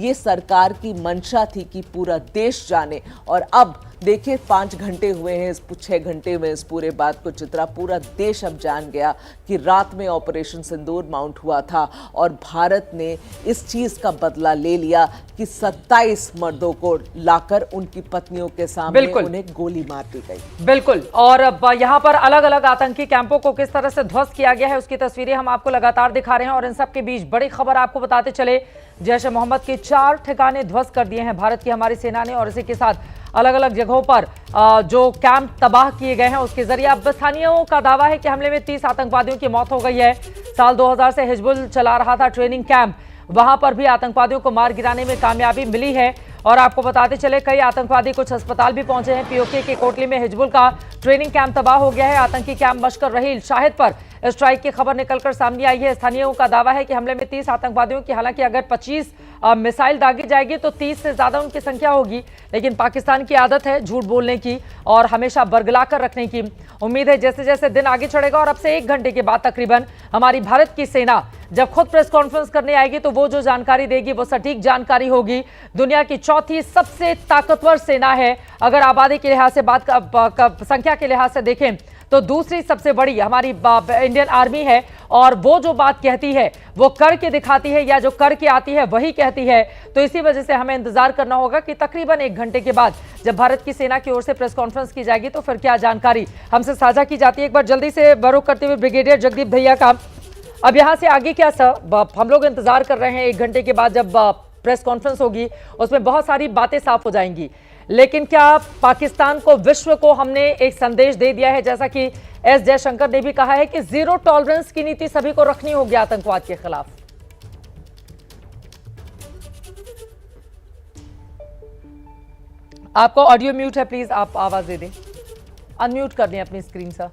ये सरकार की मंशा थी कि पूरा देश जाने, और अब देखिए 5 घंटे हुए हैं, 6 घंटे में इस पूरे बात को चित्रा पूरा देश अब जान गया कि रात में ऑपरेशन सिंदूर माउंट हुआ था और भारत ने इस चीज का बदला ले लिया कि 27 मर्दों को लाकर उनकी पत्नियों के सामने उन्हें गोली मार दी गई। बिल्कुल, और यहाँ पर अलग अलग आतंकी कैंपों को किस तरह से ध्वस्त किया गया है उसकी तस्वीरें हम आपको लगातार दिखा रहे हैं। और इन सब के बीच बड़ी खबर आपको बताते चले, जैश ए मोहम्मद के 4 ठिकाने ध्वस्त कर दिए हैं भारत की हमारी सेना ने, और इसी के साथ अलग अलग जगहों पर जो कैंप तबाह किए गए हैं उसके जरिए अब स्थानीयों का दावा है कि हमले में 30 आतंकवादियों की मौत हो गई है। साल 2000 से हिजबुल चला रहा था ट्रेनिंग कैंप, वहां पर भी आतंकवादियों को मार गिराने में कामयाबी मिली है। और आपको बताते चले कई आतंकवादी कुछ अस्पताल भी पहुंचे हैं। पीओके के कोटली में हिजबुल का ट्रेनिंग कैंप तबाह हो गया है। आतंकी कैंप मशकर रहील शाहिद पर स्ट्राइक की खबर निकलकर सामने आई है। स्थानीयों का दावा है कि हमले में 30 आतंकवादियों की, हालांकि अगर 25 मिसाइल दागी जाएगी तो 30 से ज्यादा उनकी संख्या होगी, लेकिन पाकिस्तान की आदत है झूठ बोलने की और हमेशा बरगला कर रखने की। उम्मीद है जैसे जैसे दिन आगे चढ़ेगा और अब से 1 घंटे के बाद तकरीबन हमारी भारत की सेना जब खुद प्रेस कॉन्फ्रेंस करने आएगी तो वो जो जानकारी देगी वो सटीक जानकारी होगी। दुनिया की चौथी सबसे ताकतवर सेना है, अगर आबादी के लिहाज से संख्या के लिहाज से देखें तो दूसरी सबसे बड़ी हमारी इंडियन आर्मी है, और वो जो बात कहती है वो करके दिखाती है, या जो करके आती है वही कहती है। तो इसी वजह से हमें इंतजार करना होगा कि तकरीबन 1 घंटे के बाद जब भारत की सेना की ओर से प्रेस कॉन्फ्रेंस की जाएगी तो फिर क्या जानकारी हमसे साझा की जाती है। एक बार जल्दी से बरुख करते हुए ब्रिगेडियर जगदीप भैया का, अब यहाँ से आगे क्या सर, हम लोग इंतजार कर रहे हैं 1 घंटे के बाद जब प्रेस कॉन्फ्रेंस होगी उसमें बहुत सारी बातें साफ हो जाएंगी, लेकिन क्या पाकिस्तान को, विश्व को हमने एक संदेश दे दिया है, जैसा कि एस जयशंकर ने भी कहा है कि जीरो टॉलरेंस की नीति सभी को रखनी होगी आतंकवाद के खिलाफ। आपको ऑडियो म्यूट है, प्लीज आप आवाज दे दें, अनम्यूट कर दें अपनी स्क्रीन सर।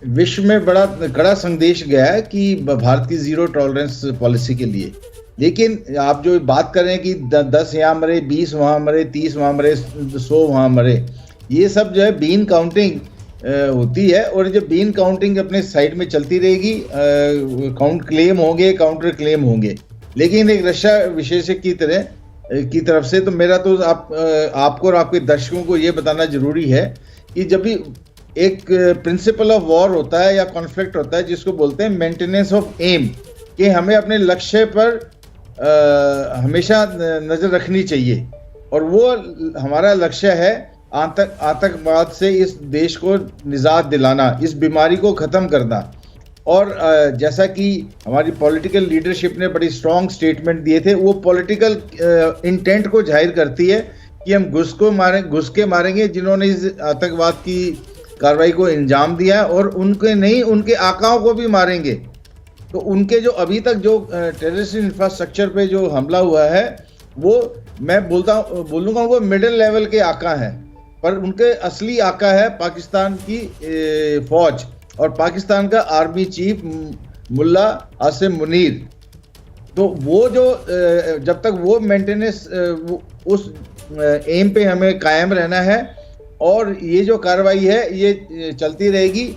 विश्व में बड़ा कड़ा संदेश गया है कि भारत की जीरो टॉलरेंस पॉलिसी के लिए, लेकिन आप जो बात कर रहे हैं कि 10 यहाँ मरे, 20 वहाँ मरे, 30 वहाँ मरे, 100 वहाँ मरे, ये सब जो है बीन काउंटिंग होती है, और जब बीन काउंटिंग अपने साइड में चलती रहेगी, काउंट क्लेम होंगे, काउंटर क्लेम होंगे, लेकिन एक रक्षा विशेषज्ञ की तरफ से तो मेरा तो आपको और आपके दर्शकों को ये बताना जरूरी है कि जब भी एक प्रिंसिपल ऑफ वॉर होता है या कॉन्फ्लिक्ट होता है जिसको बोलते हैं मेंटेनेंस ऑफ एम, कि हमें अपने लक्ष्य पर हमेशा नजर रखनी चाहिए, और वो हमारा लक्ष्य है आतंकवाद से इस देश को निजात दिलाना, इस बीमारी को ख़त्म करना। और जैसा कि हमारी पॉलिटिकल लीडरशिप ने बड़ी स्ट्रॉन्ग स्टेटमेंट दिए थे, वो पॉलिटिकल इंटेंट को जाहिर करती है कि हम घुस के मारेंगे जिन्होंने इस आतंकवाद की कार्रवाई को अंजाम दिया, और उनके नहीं, उनके आकाओं को भी मारेंगे। तो उनके जो अभी तक जो टेररिस्ट इंफ्रास्ट्रक्चर पे जो हमला हुआ है, वो मैं बोलूँगा वो मिडिल लेवल के आका हैं, पर उनके असली आका है पाकिस्तान की फौज और पाकिस्तान का आर्मी चीफ मुल्ला आसिम मुनीर। तो वो जो जब तक वो मेंटेनेंस उस एम पे हमें कायम रहना है, और ये जो कार्रवाई है ये चलती रहेगी।